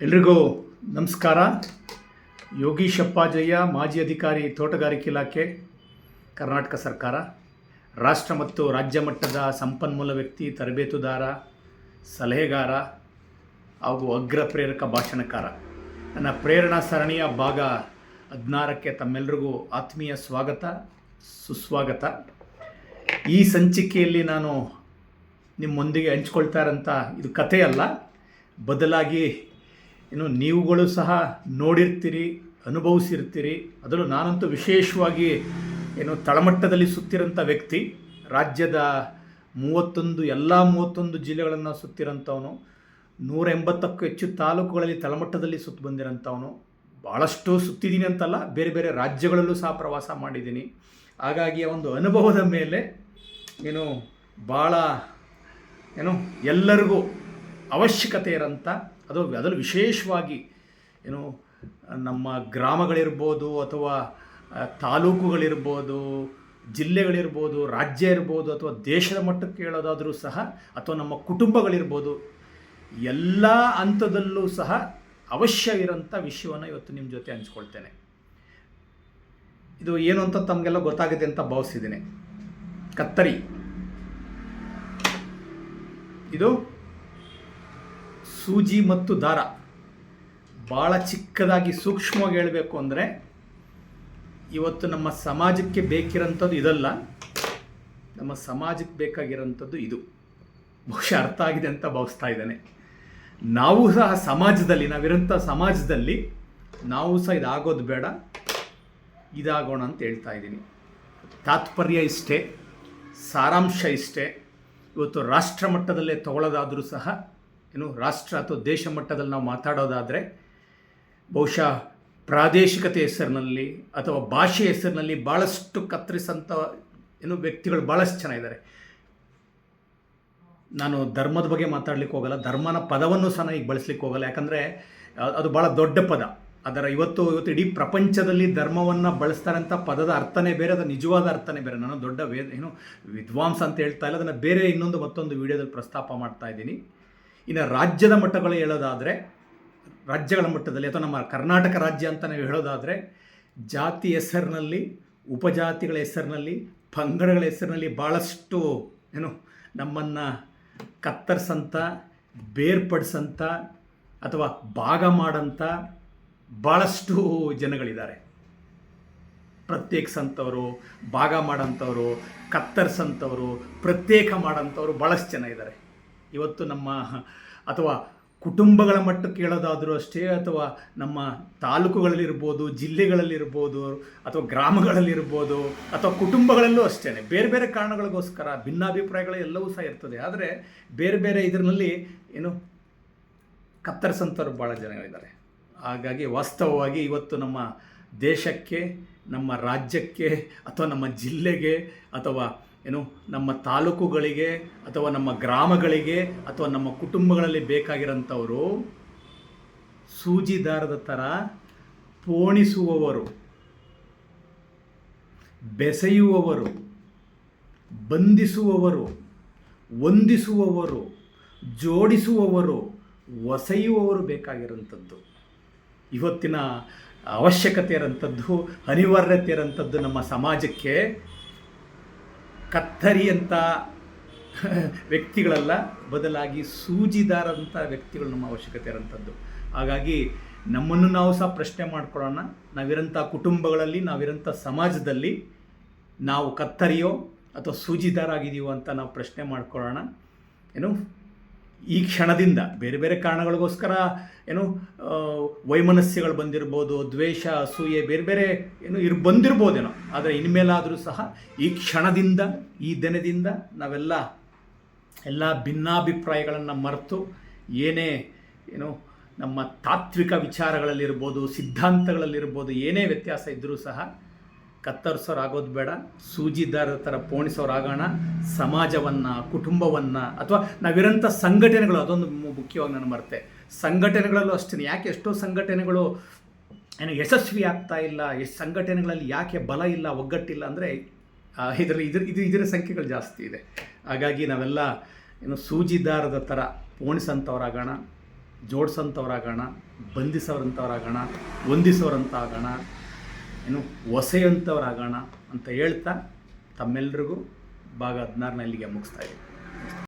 ಎಲ್ರಿಗೂ ನಮಸ್ಕಾರ. ಯೋಗೀಶ್ ಅಪ್ಪಾಜಯ್ಯ, ಮಾಜಿ ಅಧಿಕಾರಿ, ತೋಟಗಾರಿಕೆ ಇಲಾಖೆ, ಕರ್ನಾಟಕ ಸರ್ಕಾರ. ರಾಷ್ಟ್ರ ಮತ್ತು ರಾಜ್ಯ ಮಟ್ಟದ ಸಂಪನ್ಮೂಲ ವ್ಯಕ್ತಿ, ತರಬೇತುದಾರ, ಸಲಹೆಗಾರ ಹಾಗೂ ಅಗ್ರ ಪ್ರೇರಕ ಭಾಷಣಕಾರ. ನನ್ನ ಪ್ರೇರಣಾ ಸರಣಿಯ ಭಾಗ 16ಕ್ಕೆ ತಮ್ಮೆಲ್ಲರಿಗೂ ಆತ್ಮೀಯ ಸ್ವಾಗತ, ಸುಸ್ವಾಗತ. ಈ ಸಂಚಿಕೆಯಲ್ಲಿ ನಾನು ನಿಮ್ಮೊಂದಿಗೆ ಹಂಚ್ಕೊಳ್ತಾ ಇರೋಂಥ ಇದು ಕಥೆಯಲ್ಲ, ಬದಲಾಗಿ ನೀವುಗಳು ಸಹ ನೋಡಿರ್ತೀರಿ, ಅನುಭವಿಸಿರ್ತೀರಿ. ಅದರಲ್ಲೂ ನಾನಂತೂ ವಿಶೇಷವಾಗಿ ತಳಮಟ್ಟದಲ್ಲಿ ಸುತ್ತಿರೋಂಥ ವ್ಯಕ್ತಿ. ರಾಜ್ಯದ 31 ಜಿಲ್ಲೆಗಳನ್ನು ಸುತ್ತಿರೋಂಥವನು, 180ಕ್ಕೂ ಹೆಚ್ಚು ತಾಲೂಕುಗಳಲ್ಲಿ ತಳಮಟ್ಟದಲ್ಲಿ ಸುತ್ತು ಬಂದಿರೋಂಥವನು. ಭಾಳಷ್ಟು ಸುತ್ತಿದ್ದೀನಿ ಅಂತಲ್ಲ, ಬೇರೆ ಬೇರೆ ರಾಜ್ಯಗಳಲ್ಲೂ ಸಹ ಪ್ರವಾಸ ಮಾಡಿದ್ದೀನಿ. ಹಾಗಾಗಿ ಒಂದು ಅನುಭವದ ಮೇಲೆ ಭಾಳ ಎಲ್ಲರಿಗೂ ಅವಶ್ಯಕತೆ ಇರೋಂಥ, ಅದರಲ್ಲೂ ವಿಶೇಷವಾಗಿ ನಮ್ಮ ಗ್ರಾಮಗಳಿರ್ಬೋದು, ಅಥವಾ ತಾಲೂಕುಗಳಿರ್ಬೋದು, ಜಿಲ್ಲೆಗಳಿರ್ಬೋದು, ರಾಜ್ಯ ಇರ್ಬೋದು, ಅಥವಾ ದೇಶದ ಮಟ್ಟಕ್ಕೆ ಹೇಳೋದಾದರೂ ಸಹ, ಅಥವಾ ನಮ್ಮ ಕುಟುಂಬಗಳಿರ್ಬೋದು, ಎಲ್ಲ ಹಂತದಲ್ಲೂ ಸಹ ಅವಶ್ಯ ಇರೋಂಥ ವಿಷಯವನ್ನು ಇವತ್ತು ನಿಮ್ಮ ಜೊತೆ ಹಂಚ್ಕೊಳ್ತೇನೆ. ಇದು ಏನು ಅಂತ ತಮಗೆಲ್ಲ ಗೊತ್ತಾಗುತ್ತೆ ಅಂತ ಭಾವಿಸಿದ್ದೀನಿ. ಕತ್ತರಿ, ಇದು ಸೂಜಿ ಮತ್ತು ದಾರ. ಭಾಳ ಚಿಕ್ಕದಾಗಿ ಸೂಕ್ಷ್ಮವಾಗಿ ಹೇಳಬೇಕು ಅಂದರೆ, ಇವತ್ತು ನಮ್ಮ ಸಮಾಜಕ್ಕೆ ಬೇಕಿರೋಂಥದ್ದು ಇದಲ್ಲ, ನಮ್ಮ ಸಮಾಜಕ್ಕೆ ಬೇಕಾಗಿರೋಂಥದ್ದು ಇದು. ಬಹುಶಃ ಅರ್ಥ ಆಗಿದೆ ಅಂತ ಭಾವಿಸ್ತಾ ಇದ್ದೇನೆ. ನಾವು ಸಹ ಸಮಾಜದಲ್ಲಿ, ನಾವಿರೋಂಥ ಸಮಾಜದಲ್ಲಿ ನಾವು ಸಹ ಇದಾಗೋದು ಬೇಡ, ಇದಾಗೋಣ ಅಂತ ಹೇಳ್ತಾ ಇದ್ದೀನಿ. ತಾತ್ಪರ್ಯ ಇಷ್ಟೇ, ಸಾರಾಂಶ ಇಷ್ಟೇ. ಇವತ್ತು ರಾಷ್ಟ್ರ ಮಟ್ಟದಲ್ಲೇ ತಗೊಳ್ಳೋದಾದರೂ ಸಹ, ರಾಷ್ಟ್ರ ಅಥವಾ ದೇಶ ಮಟ್ಟದಲ್ಲಿ ನಾವು ಮಾತಾಡೋದಾದರೆ, ಬಹುಶಃ ಪ್ರಾದೇಶಿಕತೆ ಹೆಸರಿನಲ್ಲಿ ಅಥವಾ ಭಾಷೆ ಹೆಸರಿನಲ್ಲಿ ಭಾಳಷ್ಟು ಕತ್ತರಿಸಂಥ ವ್ಯಕ್ತಿಗಳು ಭಾಳಷ್ಟು ಚೆನ್ನಾಗಿದ್ದಾರೆ. ನಾನು ಧರ್ಮದ ಬಗ್ಗೆ ಮಾತಾಡ್ಲಿಕ್ಕೆ ಹೋಗಲ್ಲ, ಧರ್ಮನ ಪದವನ್ನು ಸಹ ಈಗ ಬಳಸ್ಲಿಕ್ಕೆ ಹೋಗಲ್ಲ, ಯಾಕಂದರೆ ಅದು ಭಾಳ ದೊಡ್ಡ ಪದ. ಅದರ ಇವತ್ತು ಇಡೀ ಪ್ರಪಂಚದಲ್ಲಿ ಧರ್ಮವನ್ನು ಬಳಸ್ತಾರಂಥ ಪದದ ಅರ್ಥನೇ ಬೇರೆ, ಅದರ ನಿಜವಾದ ಅರ್ಥನೇ ಬೇರೆ. ನಾನು ದೊಡ್ಡ ವಿದ್ವಾಂಸ ಅಂತ ಹೇಳ್ತಾ ಇಲ್ಲ, ಅದನ್ನು ಬೇರೆ ಮತ್ತೊಂದು ವಿಡಿಯೋದಲ್ಲಿ ಪ್ರಸ್ತಾಪ ಮಾಡ್ತಾ ಇದ್ದೀನಿ. ಇನ್ನು ರಾಜ್ಯದ ಮಟ್ಟಗಳು ಹೇಳೋದಾದರೆ, ರಾಜ್ಯಗಳ ಮಟ್ಟದಲ್ಲಿ ಅಥವಾ ನಮ್ಮ ಕರ್ನಾಟಕ ರಾಜ್ಯ ಅಂತ ನಾವು ಹೇಳೋದಾದರೆ, ಜಾತಿ ಹೆಸರಿನಲ್ಲಿ, ಉಪಜಾತಿಗಳ ಹೆಸರಿನಲ್ಲಿ, ಪಂಗಡಗಳ ಹೆಸರಿನಲ್ಲಿ ಭಾಳಷ್ಟು ನಮ್ಮನ್ನು ಕತ್ತರಿಸಂಥ, ಬೇರ್ಪಡಿಸಂಥ ಅಥವಾ ಭಾಗ ಮಾಡೋಂಥ ಭಾಳಷ್ಟು ಜನಗಳಿದ್ದಾರೆ. ಪ್ರತ್ಯೇಕಿಸಂಥವರು, ಭಾಗ ಮಾಡೋಂಥವ್ರು, ಕತ್ತರಿಸಂಥವ್ರು, ಪ್ರತ್ಯೇಕ ಮಾಡೋಂಥವ್ರು ಭಾಳಷ್ಟು ಜನ ಇದ್ದಾರೆ. ಇವತ್ತು ನಮ್ಮ ಅಥವಾ ಕುಟುಂಬಗಳ ಮಟ್ಟಕ್ಕೆ ಹೇಳೋದಾದರೂ ಅಷ್ಟೇ, ಅಥವಾ ನಮ್ಮ ತಾಲೂಕುಗಳಲ್ಲಿರ್ಬೋದು, ಜಿಲ್ಲೆಗಳಲ್ಲಿರ್ಬೋದು, ಅಥವಾ ಗ್ರಾಮಗಳಲ್ಲಿರ್ಬೋದು, ಅಥವಾ ಕುಟುಂಬಗಳಲ್ಲೂ ಅಷ್ಟೇ ಬೇರೆ ಬೇರೆ ಕಾರಣಗಳಿಗೋಸ್ಕರ ಭಿನ್ನಾಭಿಪ್ರಾಯಗಳು ಎಲ್ಲವೂ ಸಹ ಇರ್ತದೆ. ಆದರೆ ಬೇರೆ ಬೇರೆ ಇದರಲ್ಲಿ ಕತ್ತರಿಸಂಥವ್ರು ಭಾಳ ಜನಗಳಿದ್ದಾರೆ. ಹಾಗಾಗಿ ವಾಸ್ತವವಾಗಿ ಇವತ್ತು ನಮ್ಮ ದೇಶಕ್ಕೆ, ನಮ್ಮ ರಾಜ್ಯಕ್ಕೆ, ಅಥವಾ ನಮ್ಮ ಜಿಲ್ಲೆಗೆ, ಅಥವಾ ನಮ್ಮ ತಾಲೂಕುಗಳಿಗೆ, ಅಥವಾ ನಮ್ಮ ಗ್ರಾಮಗಳಿಗೆ, ಅಥವಾ ನಮ್ಮ ಕುಟುಂಬಗಳಲ್ಲಿ ಬೇಕಾಗಿರೋಂಥವರು ಸೂಜಿ ದಾರದ ಥರ ಪೋಣಿಸುವವರು, ಬೆಸೆಯುವವರು, ಬಂಧಿಸುವವರು, ಹೊಂದಿಸುವವರು, ಜೋಡಿಸುವವರು, ಒಸೆಯುವವರು ಬೇಕಾಗಿರೋಂಥದ್ದು. ಇವತ್ತಿನ ಅವಶ್ಯಕತೆ ಇರೋಂಥದ್ದು, ಅನಿವಾರ್ಯತೆ ಇರೋಂಥದ್ದು ನಮ್ಮ ಸಮಾಜಕ್ಕೆ ಕತ್ತರಿ ಅಂತ ವ್ಯಕ್ತಿಗಳಲ್ಲ, ಬದಲಾಗಿ ಸೂಜಿದಾರಂಥ ವ್ಯಕ್ತಿಗಳು ನಮ್ಮ ಅವಶ್ಯಕತೆ ಇರೋಂಥದ್ದು. ಹಾಗಾಗಿ ನಮ್ಮನ್ನು ನಾವು ಸಹ ಪ್ರಶ್ನೆ ಮಾಡ್ಕೊಳ್ಳೋಣ. ನಾವಿರೋಂಥ ಕುಟುಂಬಗಳಲ್ಲಿ, ನಾವಿರೋಂಥ ಸಮಾಜದಲ್ಲಿ ನಾವು ಕತ್ತರಿಯೋ ಅಥವಾ ಸೂಜಿದಾರ ಆಗಿದೆಯೋ ಅಂತ ನಾವು ಪ್ರಶ್ನೆ ಮಾಡ್ಕೊಳ್ಳೋಣ. ಈ ಕ್ಷಣದಿಂದ ಬೇರೆ ಬೇರೆ ಕಾರಣಗಳಿಗೋಸ್ಕರ ವೈಮನಸ್ಯಗಳು ಬಂದಿರ್ಬೋದು, ದ್ವೇಷ, ಅಸೂಯೆ, ಬೇರೆ ಬೇರೆ ಬಂದಿರ್ಬೋದೇನೋ. ಆದರೆ ಇನ್ಮೇಲಾದರೂ ಸಹ ಈ ಕ್ಷಣದಿಂದ, ಈ ದಿನದಿಂದ ನಾವೆಲ್ಲ ಭಿನ್ನಾಭಿಪ್ರಾಯಗಳನ್ನು ಮರೆತು, ಏನೇ ನಮ್ಮ ತಾತ್ವಿಕ ವಿಚಾರಗಳಲ್ಲಿರ್ಬೋದು, ಸಿದ್ಧಾಂತಗಳಲ್ಲಿರ್ಬೋದು, ಏನೇ ವ್ಯತ್ಯಾಸ ಇದ್ದರೂ ಸಹ ಕತ್ತರಿಸೋರಾಗೋದು ಬೇಡ, ಸೂಜಿದಾರದ ಥರ ಪೋಣಿಸೋರಾಗೋಣ. ಸಮಾಜವನ್ನು, ಕುಟುಂಬವನ್ನು, ಅಥವಾ ನಾವಿರೋಂಥ ಸಂಘಟನೆಗಳು, ಅದೊಂದು ಮುಖ್ಯವಾಗಿ ನಾನು ಮರೆತೆ. ಸಂಘಟನೆಗಳಲ್ಲೂ ಅಷ್ಟೇ, ಯಾಕೆ ಎಷ್ಟೋ ಸಂಘಟನೆಗಳು ಯಶಸ್ವಿ ಆಗ್ತಾ ಇಲ್ಲ, ಎಷ್ಟು ಸಂಘಟನೆಗಳಲ್ಲಿ ಯಾಕೆ ಬಲ ಇಲ್ಲ, ಒಗ್ಗಟ್ಟಿಲ್ಲ ಅಂದರೆ ಇದರ ಸಂಖ್ಯೆಗಳು ಜಾಸ್ತಿ ಇದೆ. ಹಾಗಾಗಿ ನಾವೆಲ್ಲ ಸೂಜಿದಾರದ ಥರ ಪೋಣಿಸಂಥವ್ರಾಗೋಣ. ಜೋಡಿಸೋಂಥವ್ರಾಗೋಣ, ಬಂಧಿಸೋರಂಥವ್ರಾಗೋಣ, ಹೊಂದಿಸೋರಂತಾಗೋಣ, ಹೊಸೆಯಂಥವ್ರಾಗೋಣ ಅಂತ ಹೇಳ್ತಾ ತಮ್ಮೆಲ್ಲರಿಗೂ ಭಾಗ 16ನ ಇಲ್ಲಿಗೆ ಮುಗಿಸ್ತಾ ಇದ್ದೀನಿ.